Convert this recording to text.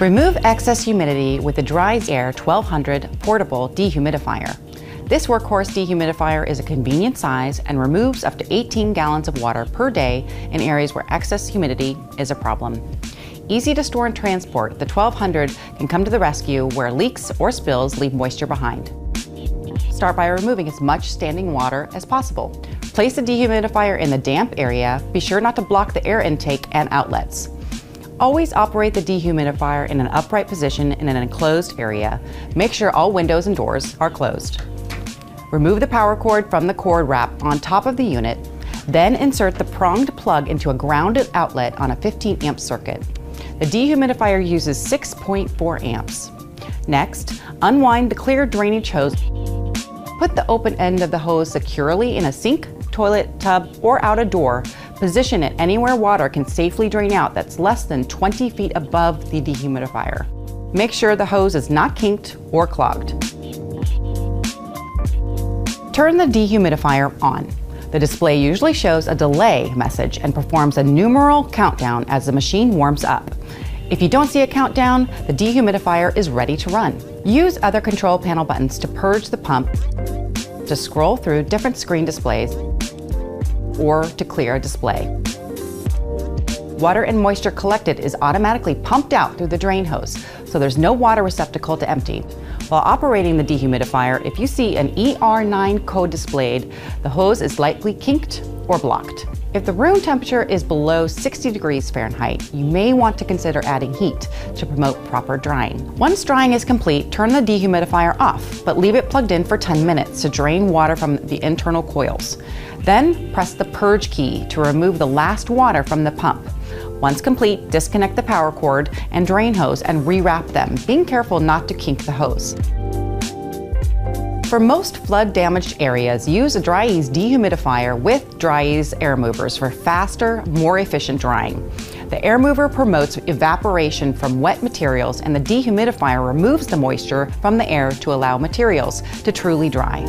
Remove excess humidity with the DrizAir 1200 portable dehumidifier. This workhorse dehumidifier is a convenient size and removes up to 18 gallons of water per day in areas where excess humidity is a problem. Easy to store and transport, the 1200 can come to the rescue where leaks or spills leave moisture behind. Start by removing as much standing water as possible. Place the dehumidifier in the damp area. Be sure not to block the air intake and outlets. Always operate the dehumidifier in an upright position in an enclosed area. Make sure all windows and doors are closed. Remove the power cord from the cord wrap on top of the unit, then insert the pronged plug into a grounded outlet on a 15 amp circuit. The dehumidifier uses 6.4 amps. Next, unwind the clear drainage hose. Put the open end of the hose securely in a sink, toilet, tub, or out a door. Position it anywhere water can safely drain out that's less than 20 feet above the dehumidifier. Make sure the hose is not kinked or clogged. Turn the dehumidifier on. The display usually shows a delay message and performs a numeral countdown as the machine warms up. If you don't see a countdown, the dehumidifier is ready to run. Use other control panel buttons to purge the pump, to scroll through different screen displays, or to clear a display. Water and moisture collected is automatically pumped out through the drain hose, so there's no water receptacle to empty. While operating the dehumidifier, if you see an ER9 code displayed, the hose is likely kinked or blocked. If the room temperature is below 60 degrees Fahrenheit, you may want to consider adding heat to promote proper drying. Once drying is complete, turn the dehumidifier off, but leave it plugged in for 10 minutes to drain water from the internal coils. Then press the purge key to remove the last water from the pump. Once complete, disconnect the power cord and drain hose and rewrap them, being careful not to kink the hose. For most flood-damaged areas, use a Dri-Eaz dehumidifier with Dri-Eaz air movers for faster, more efficient drying. The air mover promotes evaporation from wet materials, and the dehumidifier removes the moisture from the air to allow materials to truly dry.